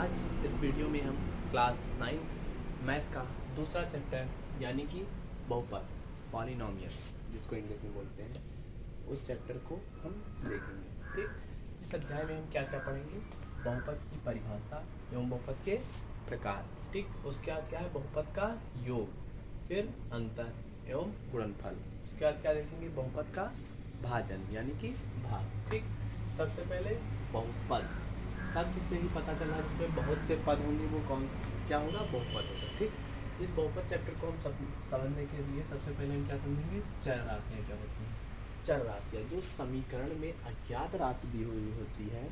आज इस वीडियो में हम क्लास 9 मैथ का दूसरा चैप्टर यानी कि बहुपद पॉलिनोमियल जिसको इंग्लिश में बोलते हैं उस चैप्टर को हम देखेंगे। ठीक, इस अध्याय में हम क्या क्या पढ़ेंगे? बहुपद की परिभाषा एवं बहुपद के प्रकार। ठीक, उसके बाद क्या है? बहुपद का योग, फिर अंतर एवं गुणनफल। उसके बाद क्या देखेंगे? बहुपद का भाजन यानी कि भाग। ठीक, सबसे पहले बहुपद शब्द से ही पता चल रहा है जिसमें बहुत से पद होंगे वो कौन क्या होगा? बहुपद होगा। ठीक, इस बहुपद चैप्टर को हम समझने के लिए सबसे पहले हम क्या समझेंगे? चर राशियाँ क्या होती हैं। चर राशियाँ जो समीकरण में अज्ञात राशि दी हुई होती है,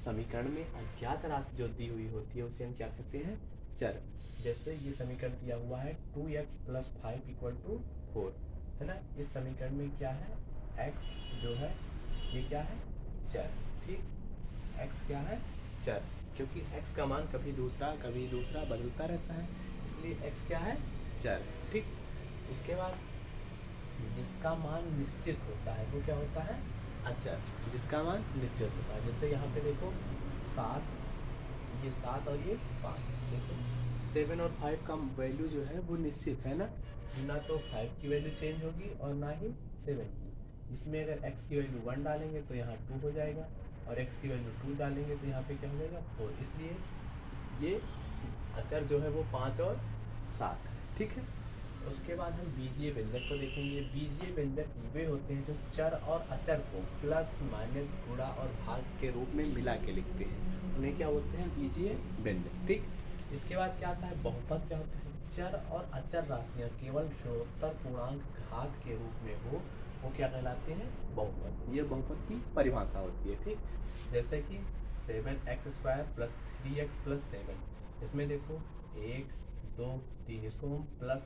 समीकरण में अज्ञात राशि जो दी हुई होती है उसे हम क्या कहते हैं? चर। जैसे ये समीकरण दिया हुआ है 2x + 5 = 4, है ना। इस समीकरण में क्या है? x जो है ये क्या है? चर। ठीक, x क्या है? चर, क्योंकि x का मान कभी दूसरा बदलता रहता है, इसलिए x क्या है? चर। ठीक, उसके बाद जिसका मान निश्चित होता है वो क्या होता है? अचर। जिसका मान निश्चित होता है, जैसे यहाँ पे देखो 7, ये 7 और ये 5, देखो 7 और 5 का वैल्यू जो है वो निश्चित है ना तो 5 की वैल्यू चेंज होगी और ना ही 7 की। इसमें अगर x की वैल्यू 1 डालेंगे तो यहाँ 2 हो जाएगा और x की वैल्यू 2 डालेंगे तो यहाँ पे क्या हो जाएगा? 4। इसलिए ये अचर जो है वो 5 और 7 है। ठीक है, उसके बाद हम बीजीय व्यंजक को देखेंगे। बीजीय व्यंजक वे होते हैं जो चर और अचर को प्लस माइनस गुणा और भाग के रूप में मिला के लिखते हैं, उन्हें क्या बोलते हैं? बीजीय व्यंजक। ठीक, इसके बाद क्या आता है? बहुपद क्या होता है? चर और अचर राशियाँ केवल ऋणोत्तर पूर्णांक घात के रूप में हो, वो क्या कहलाते हैं? बहुपद। ये बहुपद की परिभाषा होती है। ठीक, जैसे कि 7x² + 3x + 7, इसमें देखो 1 2 3, इसको हम प्लस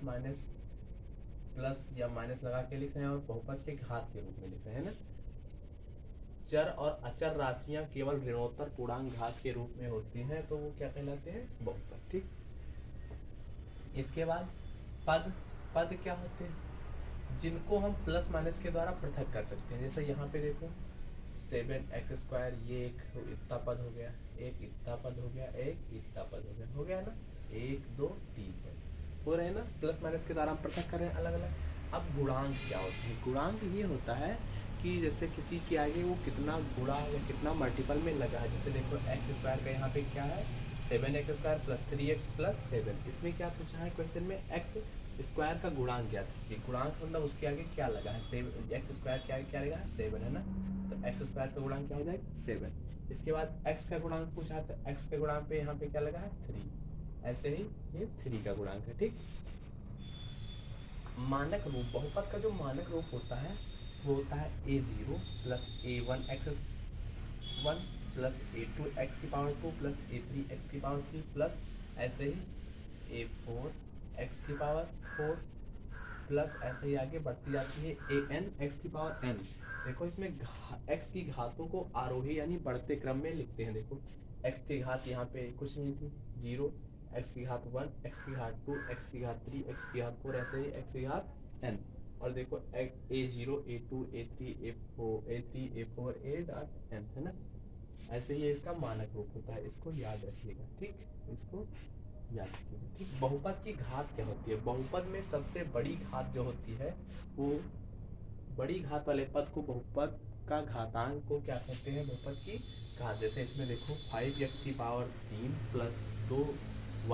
या माइनस लगा के लिख रहे हैं और बहुपद के घात के रूप में लिख रहे हैं ना। चर और अचर राशियां केवल ऋणोत्तर पूर्णांक घात के रूप में होती हैं तो वो क्या कहलाते हैं? बहुपद। ठीक, इसके बाद पद। पद क्या होते हैं? जिनको हम प्लस माइनस के द्वारा पृथक कर सकते हैं। जैसे यहाँ पे देखो 7x², ये एक तो इतना पद हो गया, एक इतना पद हो गया, एक इतना पद हो गया ना। 1 2 3 पद हो रहे हैं ना, प्लस माइनस के द्वारा हम पृथक कर रहे हैं अलग अलग। अब गुणांक क्या होते हैं? गुणांक ये होता है कि जैसे किसी के आगे वो कितना गुणा या कितना मल्टीपल में लगा है। जैसे देखो x² का यहाँ पे क्या है? 7x² + 3x + 7। इसमें क्या पूछा है क्वेश्चन में? x² का गुणांक क्या था? गुणांक मतलब उसके आगे क्या लगा है? x² के आगे क्या लगा है? 7 है ना, तो x² का गुणांक क्या हो जाएगा? 7। इसके बाद x का गुणांक पूछा है तो x के गुणांक पे यहाँ पे क्या लगा है? 3। ऐसे ही ये 3 का गुणांक है। ठीक, मानक रूप, बहुपद का जो मानक रूप होता है वो होता है a0 + a1x1 + a2x⁴ + a3x⁴ plus ऐसे ही a4x⁴ प्लस ऐसे ही आगे बढ़ती जाती है anx⁴n। देखो इसमें x की घातों को आरोही यानी बढ़ते क्रम में लिखते हैं। देखो x की घात यहाँ पे कुछ नहीं थी, 0, x की घात 1, x की घात 2, x की घात 3, x की घात 4, ऐसे ही x की घात n। और देखो a0 a2 a3 a4 a.n है ना। ऐसे ही इसका मानक रूप होता है, इसको याद रखिएगा। ठीक, इसको याद रखिएगा। ठीक, बहुपद की घात क्या होती है? बहुपद में सबसे बड़ी घात जो होती है वो बड़ी घात वाले पद को बहुपद का घातांक को क्या कहते हैं? बहुपद की घात। जैसे इसमें देखो 5x⁴ + 2y² +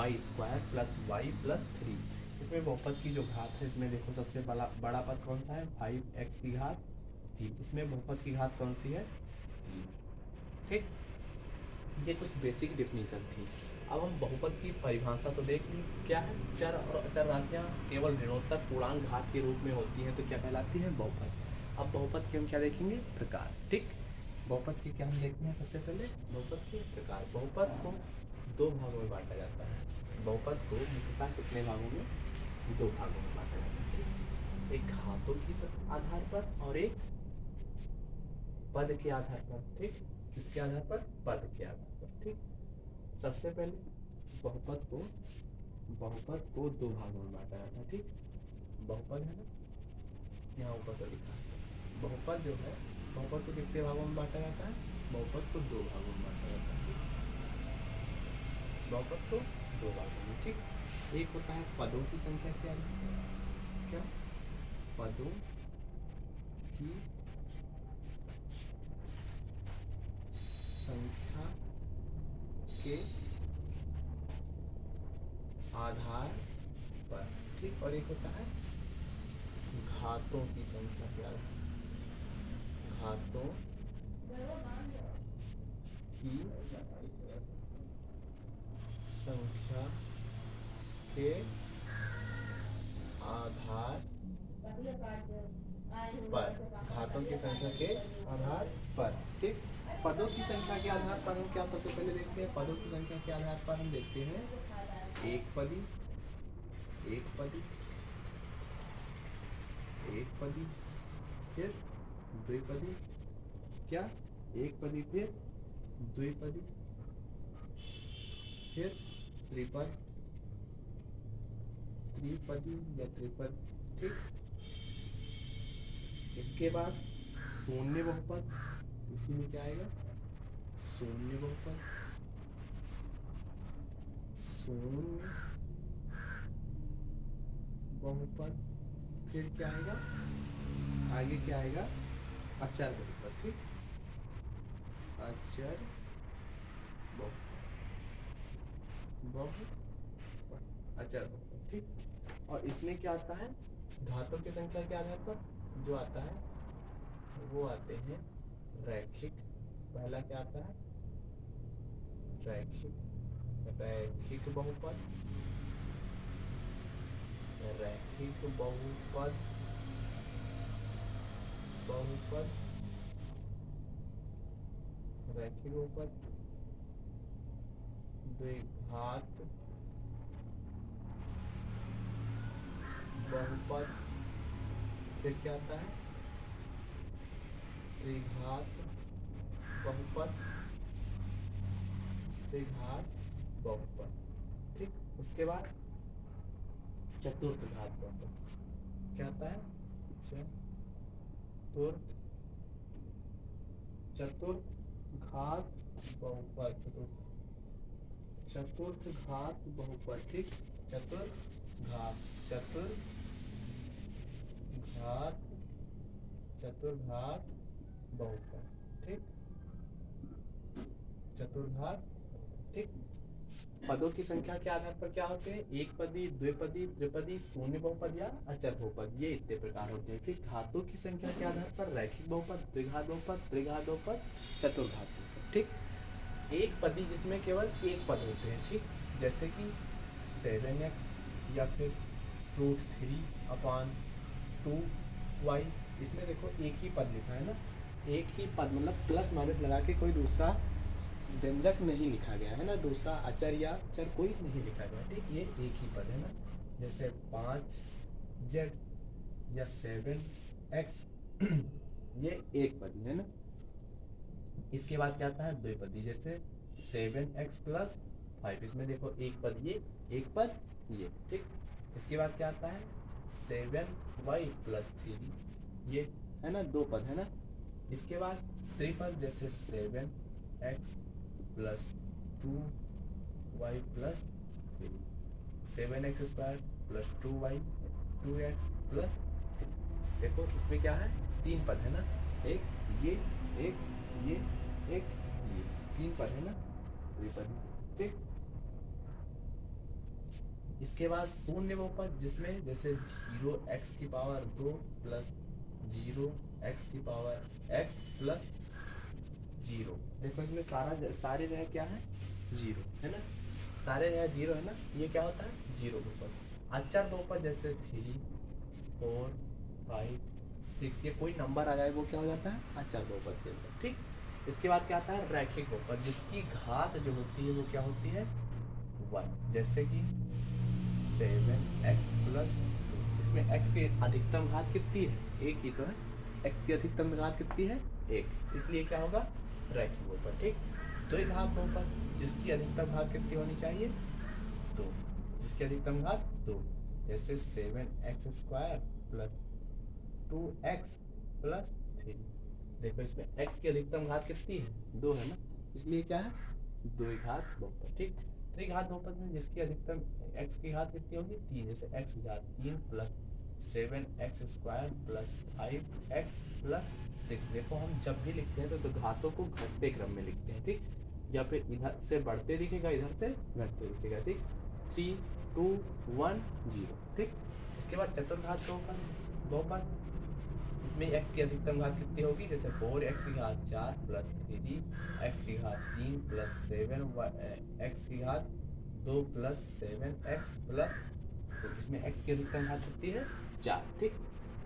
y + 3, इसमें बहुपद की जो घात है इसमें देखो सबसे बड़ा पद कौन सा है? 5x⁴। इसमें बहुपद की घात कौन सी है? 3। ठीक, ये कुछ बेसिक डेफिनेशन थी। अब हम बहुपद की परिभाषा तो देख ली, क्या है? चर और अचर राशियां केवल ऋणोत्तर पूर्णांक घात के रूप में होती हैं तो क्या कहलाती हैं? बहुपद। अब बहुपद के हम क्या देखेंगे? प्रकार। ठीक, बहुपद के क्या हम देखते हैं? सबसे पहले बहुपद के प्रकार। बहुपद को 2 भागों में बांटा जाता है। बहुपद को मुख्यतः कितने भागों में? 2 भागों में बांटा जाता है। ठीक, एक घातों की आधार पर और एक पद के आधार पर। ठीक, किसके आधार पर? पद के आधार पर। ठीक, सबसे पहले बहुपद को 2 भागों में बांटा जाता है। ठीक, बहुपद है ना, यहाँ ऊपर तो लिखा है। बहुपद जो है, बहुपद को कितने भागों में बांटा जाता है? बहुपद को 2 भागों में बांटा जाता है। बहुपद को दो भागों में, ठीक। एक होता है पदों की संख्या क्या क्या पदों की संख्या के आधार पर, ठीक। और एक होता है घातों की संख्या के आधार, घातों की संख्या के आधार पर, घातों की संख्या के आधार पर, ठीक। पदों की संख्या के आधार पर हम क्या सबसे पहले देखते हैं? पदों की संख्या के आधार पर हम देखते हैं एक पदी, एक पदी, एक पदी, फिर द्विपदी, क्या एक पदी, फिर द्विपदी, फिर त्रिपद, त्रिपदी या त्रिपद, ठीक। इसके बाद शून्य बहुपद, इसी में क्या आएगा? शून्य बहुपद, शून्य बहुपद, फिर क्या आएगा? आगे क्या आएगा? अचर बहुपद, ठीक। अचर बहुपद, अचर बहुपद, ठीक। और इसमें क्या आता है? घातों की संख्या के आधार पर जो आता है वो आते हैं रैखिक। पहला क्या आता है? रैखिक, रैखिक बहुपद, रैखिक बहुपद, बहुपद, रैखिक बहुपद, द्विघात बहुपद, फिर क्या आता है? त्रिघात बहुपद, त्रिघात बहुपद, ठीक। उसके बाद चतुर्थ घात बहुपद, क्या आता है? चतुर्थ, चतुर्थ घात बहुपद, चतुर्थ घात बहुपद, ठीक। चतुर्घात, चतुर्घात, चतुर्घात बहुपद, ठीक। चतुर्घात, ठीक। पदों की संख्या के आधार पर क्या होते हैं? एक पदी, द्विपदी, त्रिपदी, शून्य बहुपद या अचर बहुपद, ये इतने प्रकार होते हैं, ठीक। घातों की संख्या के आधार पर रैखिक बहुपद, द्विघात बहुपद, त्रिघात बहुपद, चतुर्घात बहुपद, ठीक। एक पदी जिसमें केवल एक पद होते हैं, ठीक। जैसे कि 7x या फिर √3/2y, इसमें देखो एक ही पद लिखा है ना, एक ही पद, मतलब प्लस माइनस लगा के कोई दूसरा व्यंजक नहीं लिखा गया है ना, दूसरा अचर या चर कोई नहीं लिखा गया, ठीक। ये एक ही पद है ना, जैसे 5z या 7x ये एक पद है ना। इसके बाद क्या आता है? द्विपदी, जैसे 7x + 5, इसमें देखो एक पद ये, एक पद ये, ठीक। इसके बाद क्या आता है? 7y + 3, ये है ना, दो पद है ना। इसके बाद त्रिपद, जैसे 7x + 2y + 3, 7x² + 2y, 2x + 3, देखो इसमें क्या है? तीन पद है ना, एक ये, एक ये, एक ये, तीन पद है ना, त्रिपदी, ठीक। इसके बाद शून्य बहुपद, जिसमें जैसे 0x² + 0x² + 0, देखो इसमें सारे जो है क्या है? 0 है ना, सारे जो है 0 है ना, ये क्या होता है? 0 बहुपद। अचर बहुपद, जैसे 3, 4, 5, 6, ये कोई नंबर आ जाए वो क्या हो जाता है? अचर बहुपद के अंदर, ठीक। इसके बाद क्या आता है? रैखिक बहुपद, जिसकी घात जो होती है वो क्या होती है? 1, जैसे कि 7x + 2, इसमें x की अधिकतम घात कितनी है? एक ही तो है, x की अधिकतम घात कितनी है? एक, इसलिए क्या होगा? रैखिक बहुपद, ठीक। द्विघात बहुपद, जिसकी अधिकतम घात कितनी होनी चाहिए? 2, जिसकी अधिकतम घात 2, जैसे 7x² + 2x + 3, देखो इसमें x की अधिकतम घात कितनी है? 2 है ना, इसलिए क्या है? द्विघात बहुपद, ठीक। त्रिघात बहुपद में जिसकी अधिकतम x की घात कितनी होगी 3, जैसे x की घात 3 plus 7x² plus 5x plus 6। देखो हम जब भी लिखते हैं तो घातों को घटते क्रम में लिखते हैं, ठीक, या फिर इधर से बढ़ते दिखेगा इधर से घटते दिखेगा, ठीक। 3 2 1 0, ठीक। इसके बाद चतुर्घात बहुपद इसमें x की अधिकतम घात कितनी होगी, जैसे 4x की घात 4 प्लस 3x की घात 3 प्लस 7x की घात 2 प्लस 7x प्लस, तो इसमें x की अधिकतम घात कितनी है 4, ठीक।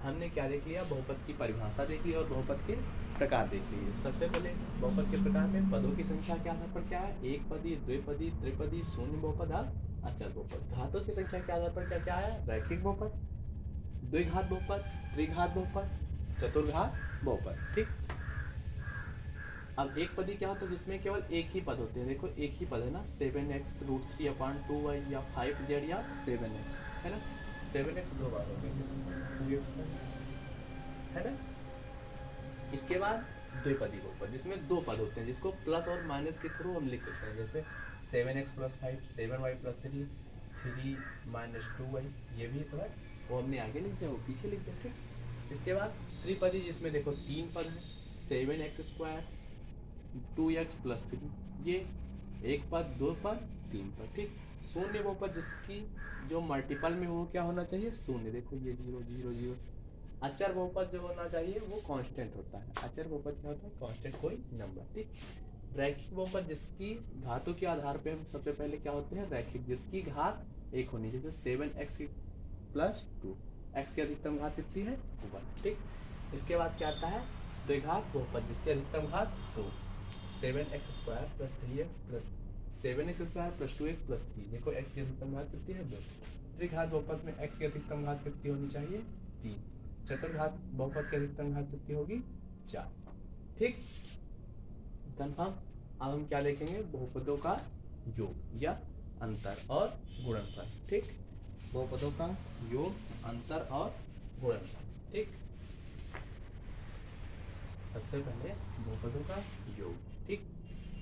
हमने क्या देख लिया, बहुपद की परिभाषा देख ली और बहुपद के प्रकार देख लिए। सबसे पहले बहुपद के प्रकार में पदों की संख्या के आधार पर क्या है, एक पदी, द्विपदी, त्रिपदी, शून्य बहुपद और अचल बहुपद। घातों की संख्या के आधार पर क्या क्या है, रैखिक बहुपद, द्विघात बहुपद, त्रिघात बहुपद, चतुर्घात बहुपद, ठीक। अब एक पदी क्या होता है, जिसमें केवल एक ही पद होते हैं। देखो एक ही पद है ना, 7x√3/2y या 5z या 7x, है ना। 7x दो बार हो गए, है ना। इसके बाद द्विपदी बहुपद जिसमें दो पद होते हैं, जिसको प्लस और माइनस के थ्रू हम लिख सकते हैं, जैसे 7x + 5, 7y + 3, 3 - 2y। ये भी तो है, वो हमने आगे लिख दिया, वो पीछे लिख दिया, ठीक। इसके बाद त्रिपदी जिसमें देखो तीन पद हैं, 7x², 2x + 3, ये एक पद, दो पद, तीन पद, ठीक। शून्य बहुपद जिसकी जो मल्टीपल में वो क्या होना चाहिए, शून्य। देखो ये 0 0 0। अचर बहुपद जो होना चाहिए वो कांस्टेंट होता है। अचर बहुपद क्या होता है, कांस्टेंट कोई नंबर, ठीक। रैखिक बहुपद जिसकी घातों के आधार पे हम सबसे पहले क्या होते हैं, रैखिक, जिसकी घात एक होनी चाहिए, जैसे 7x + 2, x की अधिकतम घात कितनी है 1, ठीक। इसके बाद क्या आता है, द्विघात बहुपद जिसकी अधिकतम घात 2, 7x² + 3x + 7x² + 2x + 3। देखो x की अधिकतम घात कितनी है 2। त्रिघात बहुपद में x की अधिकतम घात कितनी होनी चाहिए 3। चतुर्घात बहुपद की अधिकतम घात कितनी होगी 4, ठीक। कंफर्म। अब हम क्या देखेंगे, बहुपदों का योग या अंतर और गुणनफल, ठीक। बहुपदों का योग, अंतर और गुणनफल, ठीक। सबसे पहले बहुपदों का योग, ठीक।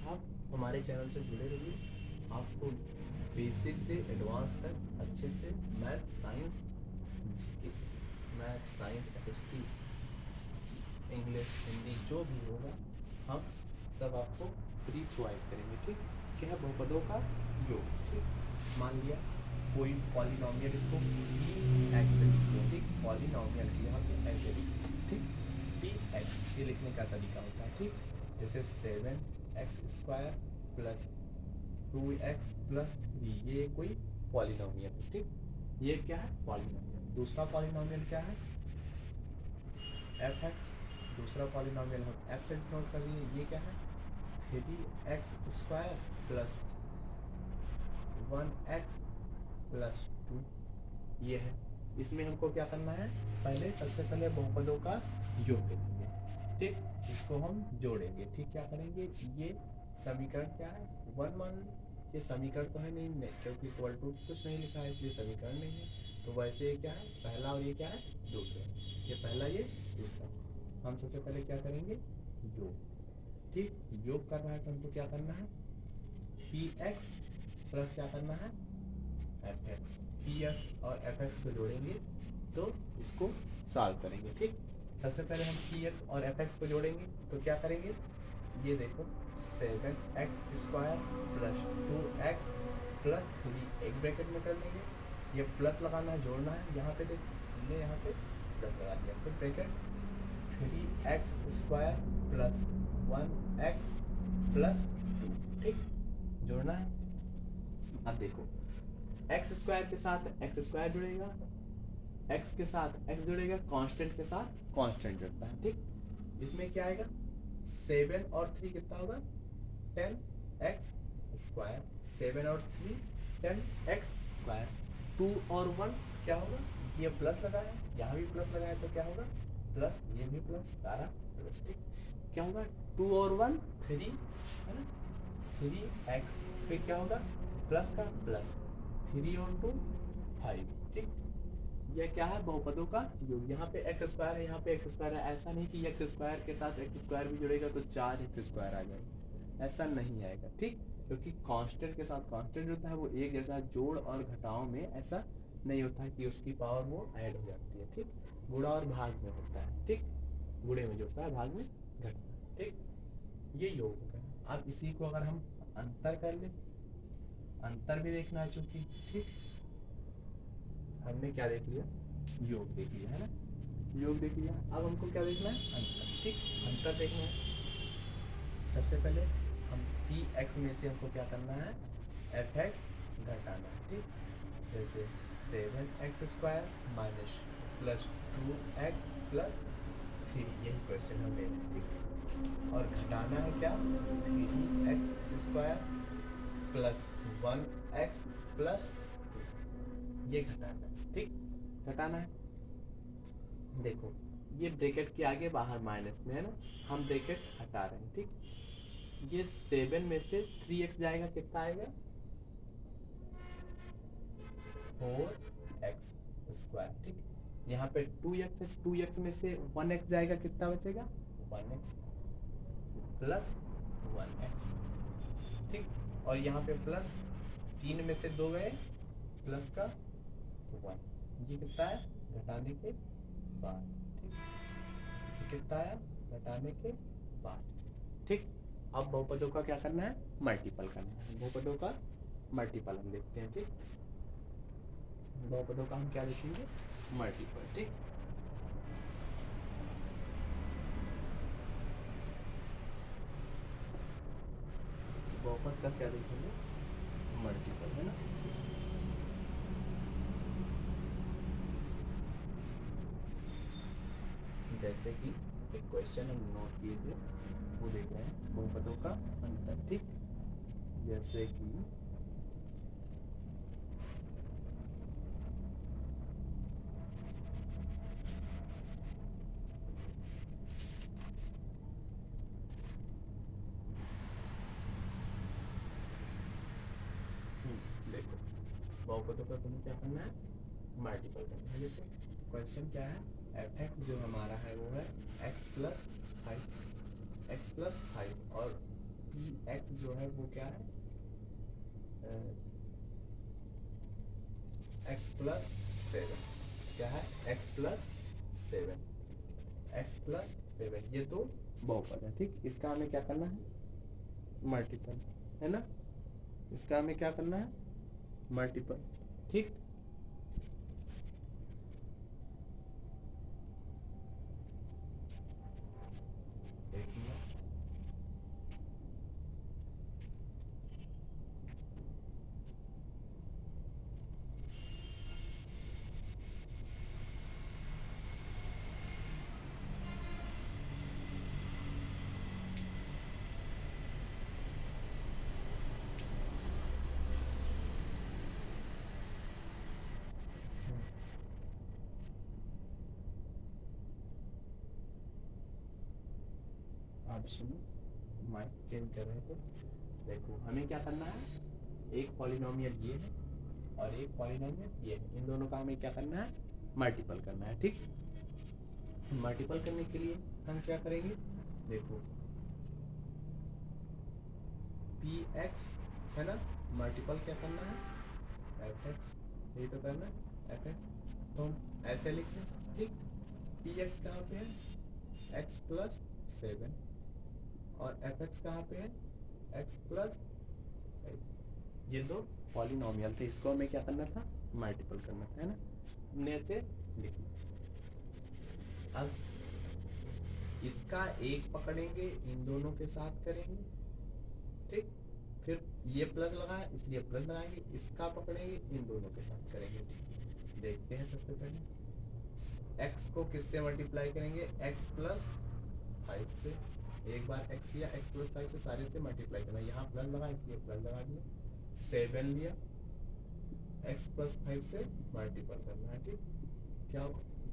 आप हमारे चैनल से जुड़े रहिए, आपको बेसिक से एडवांस तक अच्छे से math, science, SST, English, Hindi जो भी होगा हम सब आपको फ्री प्रोवाइड करेंगे, ठीक। क्या है, बहुपदों का योग, ठीक। मान लिया कोई पॉलिनोमियल, इसको Px से लिखते हैं, ठीक। पॉलिनोमियल यहाँ पे ऐसे लिखते हैं, ठीक। Px ये लिखने का तरीका होता है, ठीक। जैसे 7x² + 2x + 3, ये कोई पॉलिनोमियल है, ठीक। ये क्या है, पॉलिनोमियल। दूसरा पॉलिनोमियल क्या है, fx। दूसरा पॉलिनोमियल हम f से नोट कर लिए, ये क्या है 3x² + 1x + 2, ये है। इसमें हमको क्या करना है, पहले सबसे पहले बहुपदों का योग करेंगे, ठीक। इसको हम जोड़ेंगे, ठीक। क्या करेंगे, ये समीकरण क्या है 1 मान, ये समीकरण तो है नहीं, क्योंकि इक्वल टू कुछ नहीं लिखा है इसलिए समीकरण नहीं है। तो वैसे ये क्या है पहला और ये क्या है दूसरा, ये पहला ये दूसरा। हम सबसे पहले क्या करेंगे, योग, ठीक। योग कर रहा है तो हमको क्या करना है, Px प्लस क्या करना है fx। Ps और fx को जोड़ेंगे तो इसको सॉल्व करेंगे, ठीक। सबसे पहले हम Px और fx को जोड़ेंगे तो क्या करेंगे, ये देखो 7x² + 2x + 3, एक ब्रैकेट में कर लेंगे, ये प्लस लगाना है, जोड़ना है। यहाँ पे देखो हमने यहाँ पे प्लस लगा दिया, फिर ब्रैकेट 3x² + 1x + 2, ठीक। जोड़ना है। अब देखो x² के साथ x² जुड़ेगा, x के साथ x जुड़ेगा, कांस्टेंट के साथ कांस्टेंट जुड़ता है, ठीक। इसमें क्या आएगा 7 और 3 कितना होगा 10x², 7 और 3 10x²। 2 और 1 क्या होगा, ये प्लस लगा है, यहाँ भी प्लस लगा है तो क्या होगा प्लस, ये भी प्लस, सारा प्लस, ठीक। क्या होगा 2 और 1 3, है ना, 3x, फिर क्या होगा प्लस का प्लस, 3 और 2 5, ठीक। यह क्या है बहुपदों का योग। यहाँ पे x² है, यहाँ पे x² है। ऐसा नहीं कि x² के साथ x² भी जुड़ेगा तो 4x² आ जाएगा, ऐसा नहीं आएगा, ठीक। क्योंकि कांस्टेंट के साथ कांस्टेंट जो होता है वो एक जैसा जोड़ और घटाव में ऐसा नहीं होता है कि उसकी पावर वो ऐड हो जाती है, ठीक। गुणा और भाग में होता है, ठीक। गुणे में जोड़ता है, भाग में घटता है, ठीक। ये योग हो गया। अब इसी को अगर हम अंतर कर ले, अंतर भी देखना है चूंकि, ठीक। हमने क्या देख लिया, योग देख लिया है ना, योग देख लिया। अब हमको क्या देखना है, अंतर, ठीक। अंतर देखना है। सबसे पहले हम पी एक्स में से हमको क्या करना है, एफ एक्स घटाना है, ठीक। जैसे 7x² minus plus 2x plus 3, यही क्वेश्चन हम ले रहे हैं, ठीक। और घटाना है क्या, 3x² प्लस 1x प्लस 2, ये घटाना है, ठीक। घटाना है। देखो ये ब्रैकेट के आगे बाहर माइनस में है ना, हम ब्रैकेट हटा रहे हैं, ठीक। ये 7 में से 3x जाएगा, कितना आएगा, 4x², ठीक। यहाँ पे 2x है, 2x में से 1x जाएगा, कितना बचेगा, 1x प्लस 1x, ठीक। और यहाँ पे प्लस 3 में से 2 गए, प्लस का 1, ये कितना है, घटाने के बाद, ठीक। ये कितना है, घटाने के बाद, ठीक। अब बहुपदों का क्या करना है, मल्टीपल करना है। बहुपदों का मल्टीपल हम देखते हैं, ठीक। बहुपदों का हम क्या देखेंगे, मल्टीपल, ठीक। बहुपद का क्या देखेंगे, मल्टीपल, है ना। जैसे कि एक क्वेश्चन हम नोट किए थे, वो देख रहे हैं, बहुपदों का अंतर, ठीक। जैसे कि देखो बहुपदों का तुम्हें क्या करना है, मल्टीपल करना है। जैसे क्वेश्चन क्या है, एफ एक्स जो हमारा है वो है x प्लस 5 और पी एक्स जो है वो क्या है, x प्लस 7, क्या है, x प्लस 7, ये तो बहुपद है, ठीक। इसका हमें क्या करना है, मल्टीपल, है ना। इसका हमें क्या करना है, मल्टीपल, ठीक। देखिए आप सुनो, माइक चेंज कर रहे थे। देखो हमें क्या करना है, एक पॉलिनोमियल ये है और एक पॉलिनोमियल ये है, इन दोनों का हमें क्या करना है, मल्टीपल करना है, ठीक। मल्टीपल करने के लिए हम क्या करेंगे, देखो पी एक्स है ना, मल्टीपल क्या करना है, एफ एक्स, यही तो करना है, एफ एक्स। तो हम ऐसे लिखते हैं, ठीक। पी एक्स कहाँ पे है, एक्स प्लस 7 और एफ एक्स कहाँ पे है, एक्स प्लस 5। ये दो पॉलिनोमियल थे, इसको हमें क्या करना था, मल्टीपल करना था, है ना। हमने ऐसे लिखना। अब इसका एक पकड़ेंगे, इन दोनों के साथ करेंगे, ठीक। फिर ये प्लस लगाए इसलिए प्लस लगाएंगे, इसका पकड़ेंगे, इन दोनों के साथ करेंगे, ठीक। देखते हैं सबसे पहले x को किससे मल्टीप्लाई करेंगे, x प्लस 5 से। एक बार x लिया, x प्लस 5 से सारे से मल्टीप्लाई करना, यहाँ प्लस लगा इसलिए प्लस लगा दिया। 7 लिया, x प्लस 5 से मल्टीपल करना है, ठीक।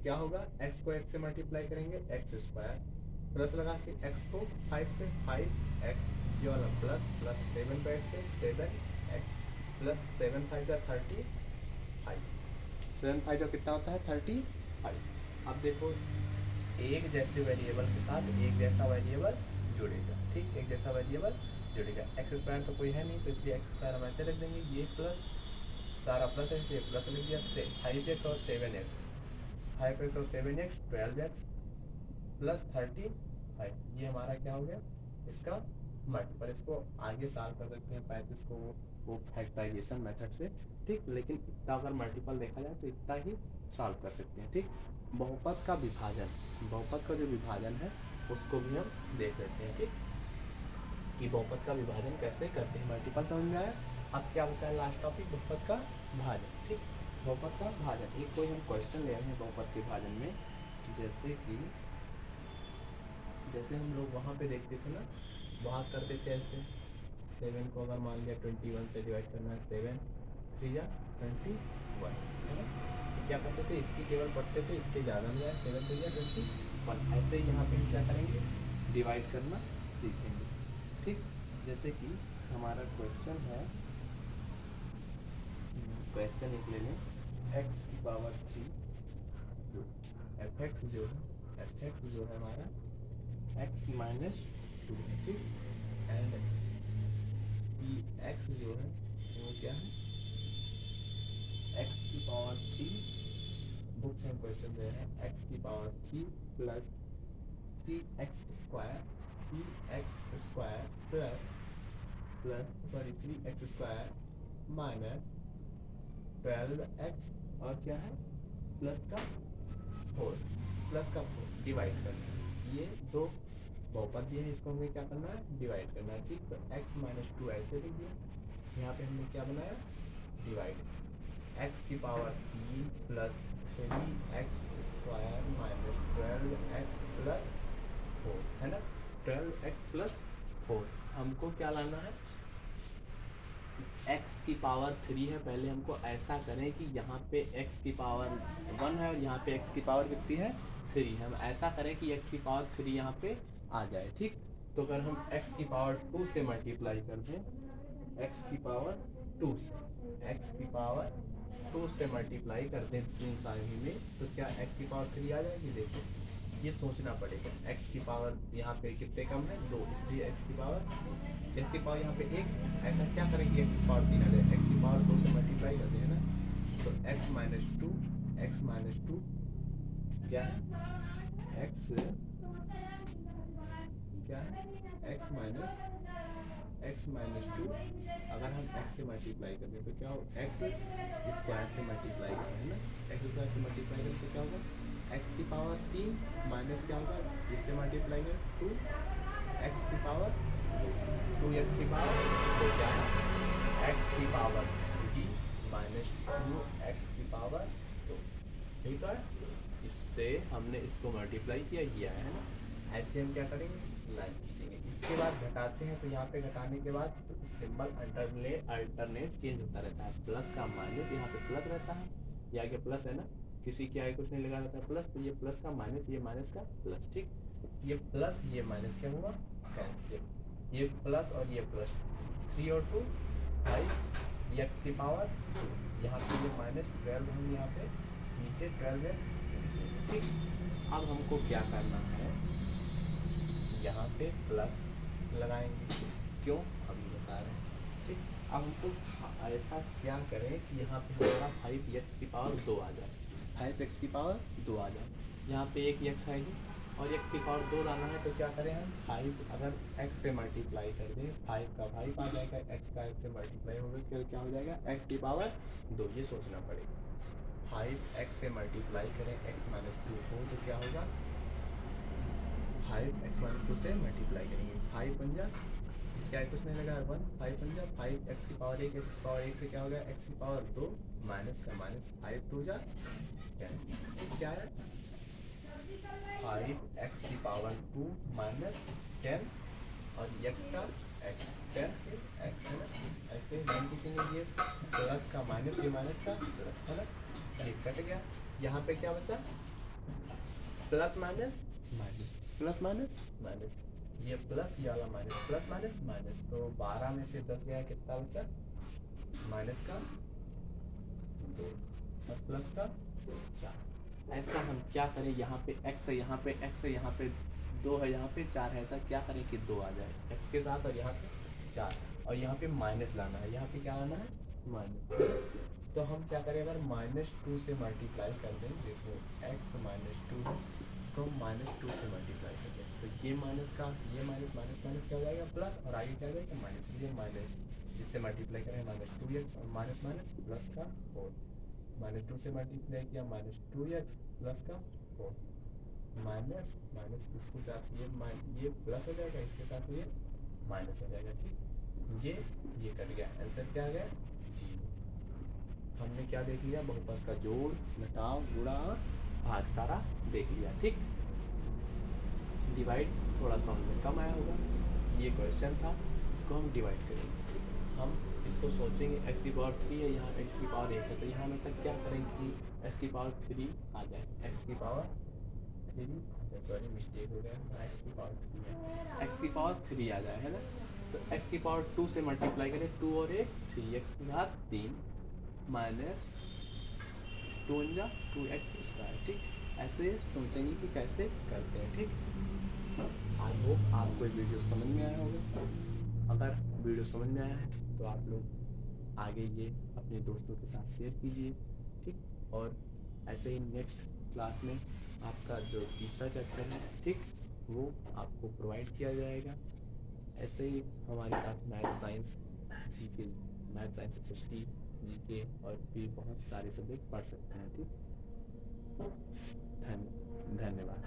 क्या होगा, x को x से मल्टीप्लाई करेंगे, x स्क्वायर, प्लस लगा के x को 5 से 5x, ये वाला प्लस प्लस 7 को x से 7x प्लस 7 5 का 35, 7 5 का कितना होता है, 35। अब देखो एक जैसे वेरिएबल के साथ एक जैसा वेरिएबल जुड़ेगा, ठीक। एक जैसा वेरिएबल जुड़ेगा। एक्स स्क्वायर तो कोई है नहीं, तो इसलिए एक्स स्क्वायर हम ऐसे लिख देंगे, ये प्लस सारा प्लस है, ये प्लस लिख दिया। 5x और 7x, 5x और 7x 12x प्लस 35, ये हमारा क्या हो गया, इसका मल्टीपल। इसको आगे सॉल्व कर सकते हैं 35 को वो फैक्टराइजेशन मेथड से, ठीक। लेकिन इतना अगर मल्टीपल देखा जाए तो इतना ही सॉल्व कर सकते हैं, ठीक। बहुपद का विभाजन, बहुपद का जो विभाजन है उसको भी हम देख लेते हैं, ठीक, कि बहुपद का विभाजन कैसे करते हैं। मल्टीपल समझ में आया। अब क्या होता है लास्ट टॉपिक, बहुपद का भाजन, ठीक। बहुपद का भाजन, एक कोई हम क्वेश्चन ले रहे हैं बहुपद के भाजन में, जैसे हम लोग वहाँ पे देखते थे ना, वहाँ करते थे ऐसे, 7 को अगर मान लिया 21 से डिवाइड करना है, 7 3 या 21, है ना। तो क्या करते थे, इसकी टेबल पढ़ते थे, इससे ज़्यादा नहीं आया, 7 3 या 21। ऐसे ही यहाँ पे हम क्या करेंगे, डिवाइड करना सीखेंगे, ठीक। जैसे कि हमारा क्वेश्चन है, क्वेश्चन एक ले लें, x की पावर 3 fx जो है हमारा x माइनस 2 है, ठीक। एंड x जो है वो क्या है, x की पावर 3, बुक से हम क्वेश्चन दे रहे हैं, x की power 3 plus 3x square plus 3x square minus 12x और क्या है प्लस का 4 डिवाइड करना है। ये दो बहुपद दिए हैं, इसको हमें क्या करना है, डिवाइड करना है, ठीक। तो x माइनस 2 ऐसे लिख दिया, यहाँ पे हमने क्या बनाया, डिवाइड, x की power 3 plus 3x square minus 12x plus 4, है ना, 12x प्लस 4। हमको क्या लाना है, x की पावर 3 है, पहले हमको ऐसा करें कि यहाँ पे x की पावर 1 है और यहाँ पे x की पावर कितनी है, 3 है। हम ऐसा करें कि x की पावर 3 यहाँ पे आ जाए, ठीक। तो अगर हम x की पावर 2 से मल्टीप्लाई कर दें, x की पावर 2 से मल्टीप्लाई कर दें तीन सारी में, तो क्या x की पावर 3 आ जाएगी। देखो ये सोचना पड़ेगा, x की पावर यहाँ पे कितने कम है, 2, इसलिए x की पावर यहाँ पे 1, ऐसा क्या करें कि x की पावर 3 आ जाए, x की पावर 2 से मल्टीप्लाई करते हैं ना, तो x माइनस 2 क्या है, x क्या है, x माइनस 2, अगर हम x से मल्टीप्लाई करते हैं तो क्या हो, x स्क्वायर से मल्टीप्लाई करते हैं ना, x स्क्वायर से मल्टीप्लाई करें तो क्या होगा, x की पावर 3 माइनस क्या होगा, इससे मल्टीप्लाई करें 2, x की पावर 2x की पावर 2 क्या है, x की पावर 3 माइनस 2x की पावर 2, ठीक तो है। इससे हमने इसको मल्टीप्लाई किया है ना, ऐसे हम क्या करेंगे, लाइन खींचेंगे। इसके बाद घटाते हैं, तो यहाँ पे घटाने के बाद सिंबल अल्टरनेट चेंज होता रहता है, प्लस का माइनस, यहाँ पे प्लस रहता है, ये आगे प्लस है ना, किसी के आगे कुछ नहीं लगा रहता है प्लस, तो ये प्लस का माइनस, ये माइनस का प्लस, ठीक। ये प्लस ये माइनस क्या हुआ, कैंसिल, ये प्लस और ये प्लस, 3 और 2 5, x की पावर 2, यहाँ पे ये माइनस 12, हम यहाँ पे नीचे 12x, ठीक। अब हमको क्या करना है, यहाँ पे प्लस लगाएंगे, क्यों अभी बता रहे हैं, ठीक। अब हमको ऐसा क्या करें कि यहाँ पे हमारा 5x की पावर 2 आ जाए, 5x की पावर 2 आ जाए, यहाँ पे एक x आएगी और x की पावर 2 लाना है, तो क्या करें हम, 5 अगर x से मल्टीप्लाई कर दें, 5 का 5 आ जाएगा, x का x से मल्टीप्लाई होगा, फिर क्या हो जाएगा, x की पावर 2, ये सोचना पड़ेगा। 5x से मल्टीप्लाई करें x माइनस 2 को, तो क्या होगा, 5x माइनस 2 से मल्टीप्लाई करेंगे, 5 बन जा, इसके आगे कुछ नहीं लगा, 1, 5 बन जा, 5x की पावर 1, x की पावर 1 से क्या हो गया, x की पावर 2 माइनस का माइनस, 5 2 जा 10, क्या है, 5x की पावर 2 माइनस 10 और x का x 10 x है ना, ऐसे वन खींचेंगे, ये प्लस का माइनस, ये माइनस का प्लस, है ना, ये कट गया। यहाँ पे क्या बचा, plus minus minus, plus minus minus, ये प्लस ये वाला माइनस, प्लस माइनस माइनस, तो 12 में से 10 गया, कितना बचा, माइनस का 2 और प्लस का 4। ऐसा हम क्या करें, यहाँ पे x है, यहाँ पे x है, यहाँ पे 2 है, यहाँ पे 4 है, ऐसा क्या करें कि 2 आ जाए x के साथ और यहाँ पे 4, और यहाँ पे माइनस लाना है, यहाँ पे क्या लाना है, माइनस। तो हम क्या करें, अगर -2 से मल्टीप्लाई कर दें, देखो x -2 है, इसको हम -2 से मल्टीप्लाई कर दें, तो ये माइनस का ये माइनस माइनस माइनस क्या हो जाएगा, प्लस, और आगे क्या हो जाएगा, माइनस, ये माइनस, जिससे मल्टीप्लाई करें -2x, और माइनस माइनस प्लस का 4, -2 से मल्टीप्लाई किया -2x प्लस का 4, माइनस माइनस इसके साथ ये प्लस हो जाएगा, इसके साथ ये माइनस हो जाएगा, ठीक। ये कट गया, आंसर क्या आ गया, 0। हमने क्या देख लिया, बहुपद का जोड़, घटाव, गुणा और भाग सारा देख लिया, ठीक। डिवाइड थोड़ा सा हमने कम आया होगा, ये क्वेश्चन था, इसको हम डिवाइड करेंगे। हम इसको सोचेंगे x3 है, यहाँ x1 है, तो यहाँ हमेशा क्या करेंगे कि x3 आ जाए, x3, सॉरी मिस्टेक हो गया, x3 आ जाए, है ना। तो x2 से मल्टीप्लाई करें, 2 और 1 3, x3 माइनस 2 2x², ठीक। ऐसे सोचेंगे कि कैसे करते हैं, ठीक। आई होप आपको ये वीडियो समझ में आया होगा। अगर वीडियो समझ में आया है तो आप लोग आगे ये अपने दोस्तों के साथ शेयर कीजिए, ठीक। और ऐसे ही नेक्स्ट क्लास में आपका जो तीसरा चैप्टर है, ठीक, वो आपको प्रोवाइड किया जाएगा। ऐसे ही हमारे साथ math science GK, math science SST GK और भी बहुत सारे सब्जेक्ट पढ़ सकते हैं, ठीक। धन्यवाद।